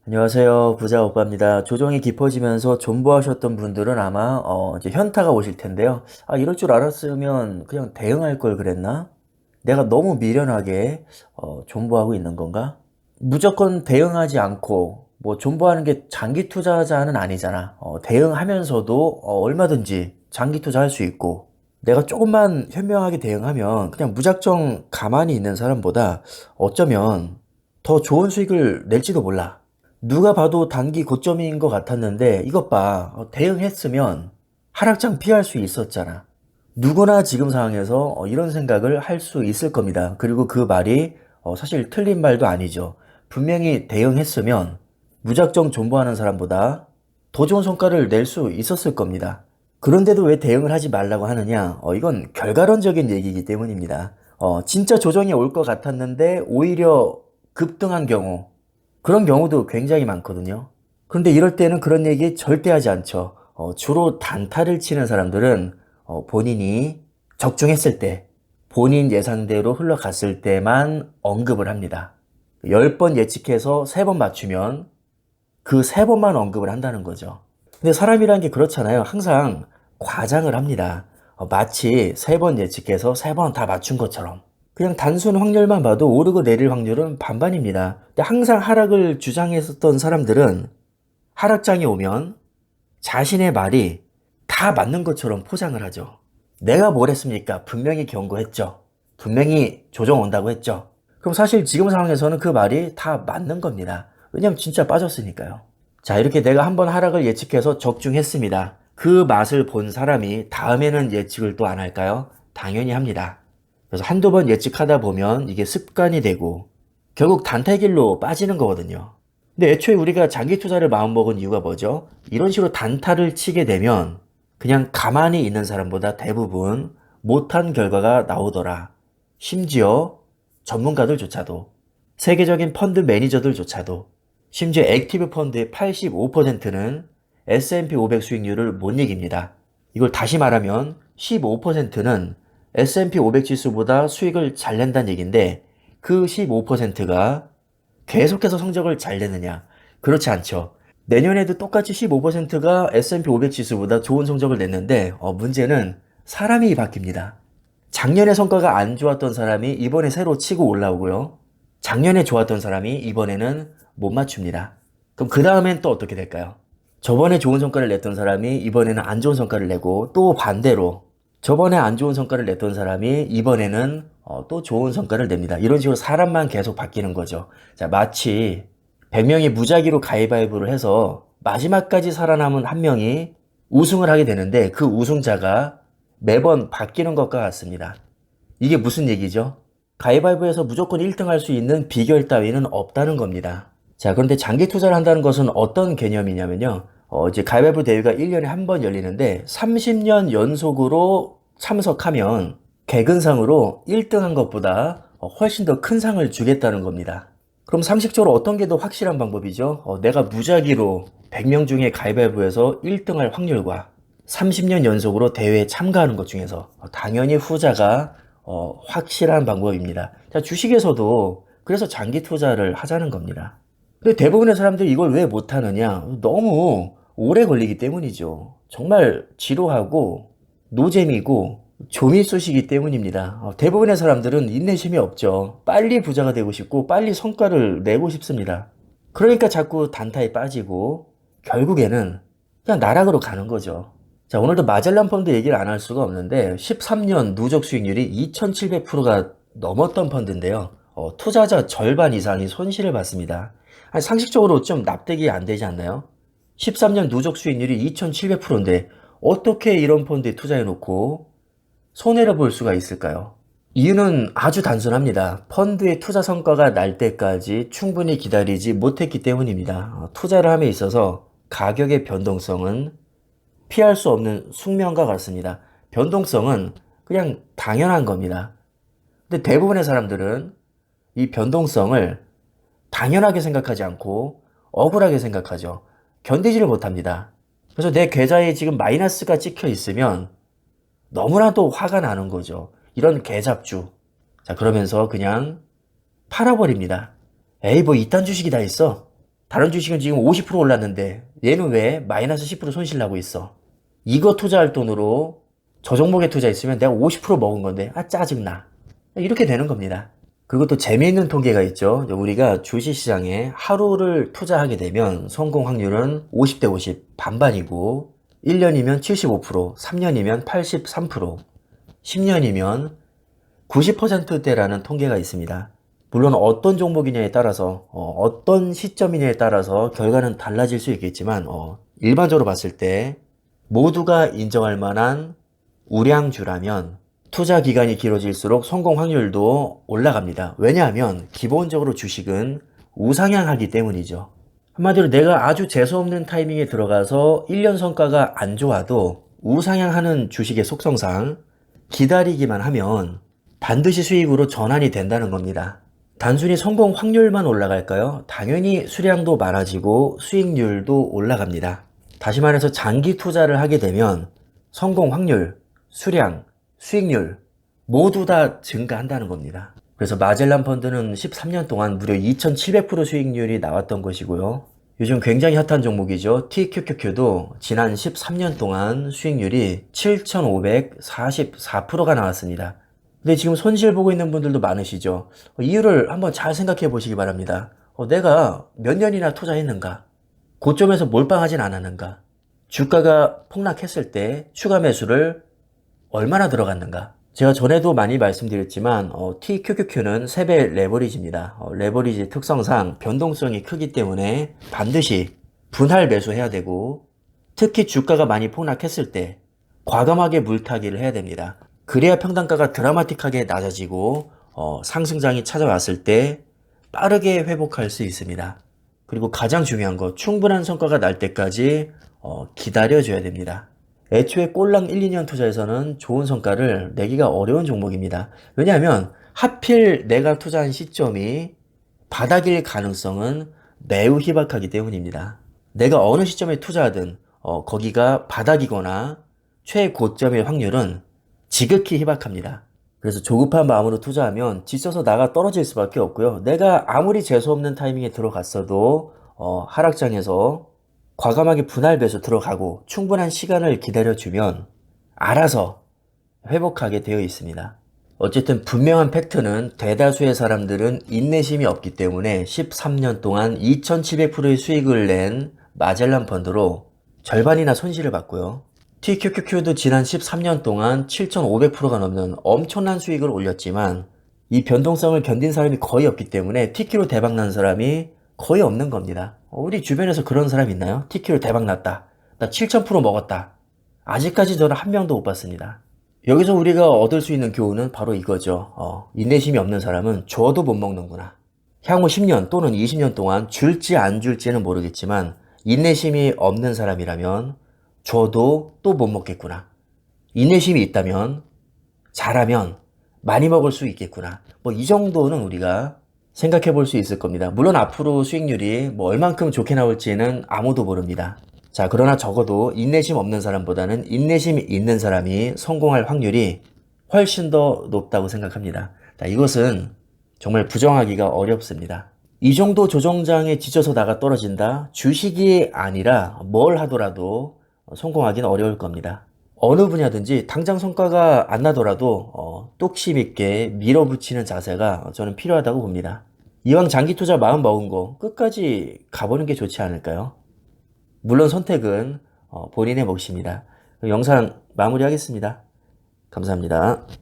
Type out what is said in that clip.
안녕하세요. 부자 오빠입니다. 조정이 깊어지면서 존버하셨던 분들은 아마 이제 현타가 오실 텐데요. 아, 이럴 줄 알았으면 그냥 대응할 걸 그랬나? 내가 너무 미련하게 존버하고 있는 건가? 무조건 대응하지 않고 뭐 존버하는 게 장기 투자자는 아니잖아. 대응하면서도 얼마든지 장기 투자할 수 있고 내가 조금만 현명하게 대응하면 그냥 무작정 가만히 있는 사람보다 어쩌면 더 좋은 수익을 낼지도 몰라. 누가 봐도 단기 고점인 것 같았는데 이것 봐. 대응했으면 하락장 피할 수 있었잖아. 누구나 지금 상황에서 이런 생각을 할 수 있을 겁니다. 그리고 그 말이 사실 틀린 말도 아니죠. 분명히 대응했으면 무작정 존버하는 사람보다 더 좋은 성과를 낼 수 있었을 겁니다. 그런데도 왜 대응을 하지 말라고 하느냐? 이건 결과론적인 얘기이기 때문입니다. 진짜 조정이 올 것 같았는데 오히려 급등한 경우, 그런 경우도 굉장히 많거든요. 그런데 이럴 때는 그런 얘기 절대 하지 않죠. 주로 단타를 치는 사람들은 본인이 적중했을 때, 본인 예상대로 흘러갔을 때만 언급을 합니다. 10번 예측해서 3번 맞추면 그 3번만 언급을 한다는 거죠. 근데 사람이란 게 그렇잖아요. 항상 과장을 합니다. 마치 3번 예측해서 3번 다 맞춘 것처럼. 그냥 단순 확률만 봐도 오르고 내릴 확률은 반반입니다. 근데 항상 하락을 주장했었던 사람들은 하락장이 오면 자신의 말이 다 맞는 것처럼 포장을 하죠. 내가 뭘 했습니까? 분명히 경고했죠. 분명히 조정 온다고 했죠. 그럼 사실 지금 상황에서는 그 말이 다 맞는 겁니다. 왜냐면 진짜 빠졌으니까요. 자, 이렇게 내가 한번 하락을 예측해서 적중했습니다. 그 맛을 본 사람이 다음에는 예측을 또 안 할까요? 당연히 합니다. 그래서 한두 번 예측하다 보면 이게 습관이 되고 결국 단타길로 빠지는 거거든요. 근데 애초에 우리가 장기 투자를 마음먹은 이유가 뭐죠? 이런 식으로 단타를 치게 되면 그냥 가만히 있는 사람보다 대부분 못한 결과가 나오더라. 심지어 전문가들조차도, 세계적인 펀드 매니저들조차도, 심지어 액티브 펀드의 85%는 S&P 500 수익률을 못 이깁니다. 이걸 다시 말하면 15%는 S&P 500 지수보다 수익을 잘 낸다는 얘기인데 그 15%가 계속해서 성적을 잘 내느냐? 그렇지 않죠. 내년에도 똑같이 15%가 S&P 500 지수보다 좋은 성적을 냈는데 문제는 사람이 바뀝니다. 작년에 성과가 안 좋았던 사람이 이번에 새로 치고 올라오고요. 작년에 좋았던 사람이 이번에는 못 맞춥니다. 그럼 그 다음엔 또 어떻게 될까요? 저번에 좋은 성과를 냈던 사람이 이번에는 안 좋은 성과를 내고 또 반대로 저번에 안 좋은 성과를 냈던 사람이 이번에는 또 좋은 성과를 냅니다. 이런 식으로 사람만 계속 바뀌는 거죠. 자, 마치 100명이 무작위로 가위바위보를 해서 마지막까지 살아남은 한 명이 우승을 하게 되는데 그 우승자가 매번 바뀌는 것과 같습니다. 이게 무슨 얘기죠? 가위바위보에서 무조건 1등 할 수 있는 비결 따위는 없다는 겁니다. 자, 그런데 장기 투자를 한다는 것은 어떤 개념이냐면요. 이제 가위바위보 대회가 1년에 한 번 열리는데 30년 연속으로 참석하면 개근상으로 1등 한 것보다 훨씬 더 큰 상을 주겠다는 겁니다. 그럼 상식적으로 어떤 게 더 확실한 방법이죠? 내가 무작위로 100명 중에 가위바위보에서 1등 할 확률과 30년 연속으로 대회에 참가하는 것 중에서 당연히 후자가 확실한 방법입니다. 자, 주식에서도 그래서 장기 투자를 하자는 겁니다. 근데 대부분의 사람들이 이걸 왜 못하느냐? 너무 오래 걸리기 때문이죠. 정말 지루하고 노잼이고 조미수시기 때문입니다. 대부분의 사람들은 인내심이 없죠. 빨리 부자가 되고 싶고 빨리 성과를 내고 싶습니다. 그러니까 자꾸 단타에 빠지고 결국에는 그냥 나락으로 가는 거죠. 자, 오늘도 마젤란 펀드 얘기를 안 할 수가 없는데 13년 누적 수익률이 2700%가 넘었던 펀드인데요. 투자자 절반 이상이 손실을 봤습니다. 아니, 상식적으로 좀 납득이 안 되지 않나요? 13년 누적 수익률이 2700%인데 어떻게 이런 펀드에 투자해놓고 손해를 볼 수가 있을까요? 이유는 아주 단순합니다. 펀드의 투자 성과가 날 때까지 충분히 기다리지 못했기 때문입니다. 투자를 함에 있어서 가격의 변동성은 피할 수 없는 숙명과 같습니다. 변동성은 그냥 당연한 겁니다. 근데 대부분의 사람들은 이 변동성을 당연하게 생각하지 않고 억울하게 생각하죠. 견디지를 못합니다. 그래서 내 계좌에 지금 마이너스가 찍혀 있으면 너무나도 화가 나는 거죠. 이런 개잡주. 자, 그러면서 그냥 팔아버립니다. 에이, 뭐 이딴 주식이 다 있어. 다른 주식은 지금 50% 올랐는데 얘는 왜 마이너스 10% 손실 나고 있어? 이거 투자할 돈으로 저 종목에 투자했으면 내가 50% 먹은 건데 짜증나. 이렇게 되는 겁니다. 그리고 또 재미있는 통계가 있죠. 우리가 주식시장에 하루를 투자하게 되면 성공 확률은 50대 50 반반이고 1년이면 75%, 3년이면 83%, 10년이면 90%대라는 통계가 있습니다. 물론 어떤 종목이냐에 따라서 어떤 시점이냐에 따라서 결과는 달라질 수 있겠지만 일반적으로 봤을 때 모두가 인정할 만한 우량주라면 투자 기간이 길어질수록 성공 확률도 올라갑니다. 왜냐하면 기본적으로 주식은 우상향하기 때문이죠. 한마디로 내가 아주 재수없는 타이밍에 들어가서 1년 성과가 안 좋아도 우상향하는 주식의 속성상 기다리기만 하면 반드시 수익으로 전환이 된다는 겁니다. 단순히 성공 확률만 올라갈까요? 당연히 수량도 많아지고 수익률도 올라갑니다. 다시 말해서 장기 투자를 하게 되면 성공 확률, 수량, 수익률 모두 다 증가한다는 겁니다. 그래서 마젤란 펀드는 13년 동안 무려 2700% 수익률이 나왔던 것이고요. 요즘 굉장히 핫한 종목이죠. TQQQ도 지난 13년 동안 수익률이 7544%가 나왔습니다. 근데 지금 손실 보고 있는 분들도 많으시죠. 이유를 한번 잘 생각해 보시기 바랍니다. 내가 몇 년이나 투자했는가? 고점에서 몰빵하진 않았는가? 주가가 폭락했을 때 추가 매수를 얼마나 들어갔는가? 제가 전에도 많이 말씀드렸지만 TQQQ는 3배 레버리지입니다. 레버리지 특성상 변동성이 크기 때문에 반드시 분할 매수해야 되고 특히 주가가 많이 폭락했을 때 과감하게 물타기를 해야 됩니다. 그래야 평단가가 드라마틱하게 낮아지고 상승장이 찾아왔을 때 빠르게 회복할 수 있습니다. 그리고 가장 중요한 거 충분한 성과가 날 때까지 기다려줘야 됩니다. 애초에 꼴랑 1, 2년 투자에서는 좋은 성과를 내기가 어려운 종목입니다. 왜냐하면 하필 내가 투자한 시점이 바닥일 가능성은 매우 희박하기 때문입니다. 내가 어느 시점에 투자하든 거기가 바닥이거나 최고점일 확률은 지극히 희박합니다. 그래서 조급한 마음으로 투자하면 지쳐서 나가 떨어질 수밖에 없고요. 내가 아무리 재수없는 타이밍에 들어갔어도 하락장에서 과감하게 분할 매수 들어가고 충분한 시간을 기다려주면 알아서 회복하게 되어 있습니다. 어쨌든 분명한 팩트는 대다수의 사람들은 인내심이 없기 때문에 13년 동안 2700%의 수익을 낸 마젤란 펀드로 절반이나 손실을 봤고요. TQQQ도 지난 13년 동안 7500%가 넘는 엄청난 수익을 올렸지만 이 변동성을 견딘 사람이 거의 없기 때문에 TQ로 대박난 사람이 거의 없는 겁니다. 우리 주변에서 그런 사람 있나요? TQ로 대박났다. 나 7000% 먹었다. 아직까지 저는 한 명도 못 봤습니다. 여기서 우리가 얻을 수 있는 교훈은 바로 이거죠. 인내심이 없는 사람은 줘도 못 먹는구나. 향후 10년 또는 20년 동안 줄지 안 줄지는 모르겠지만 인내심이 없는 사람이라면 줘도 또 못 먹겠구나. 인내심이 있다면 잘하면 많이 먹을 수 있겠구나. 이 정도는 우리가 생각해 볼 수 있을 겁니다. 물론 앞으로 수익률이 얼만큼 좋게 나올지는 아무도 모릅니다. 자, 그러나 적어도 인내심 없는 사람보다는 인내심이 있는 사람이 성공할 확률이 훨씬 더 높다고 생각합니다. 자, 이것은 정말 부정하기가 어렵습니다. 이 정도 조정장에 지쳐서 나가 떨어진다? 주식이 아니라 뭘 하더라도 성공하기는 어려울 겁니다. 어느 분야든지 당장 성과가 안 나더라도 뚝심 있게 밀어붙이는 자세가 저는 필요하다고 봅니다. 이왕 장기 투자 마음 먹은 거 끝까지 가보는 게 좋지 않을까요? 물론 선택은 본인의 몫입니다. 영상 마무리하겠습니다. 감사합니다.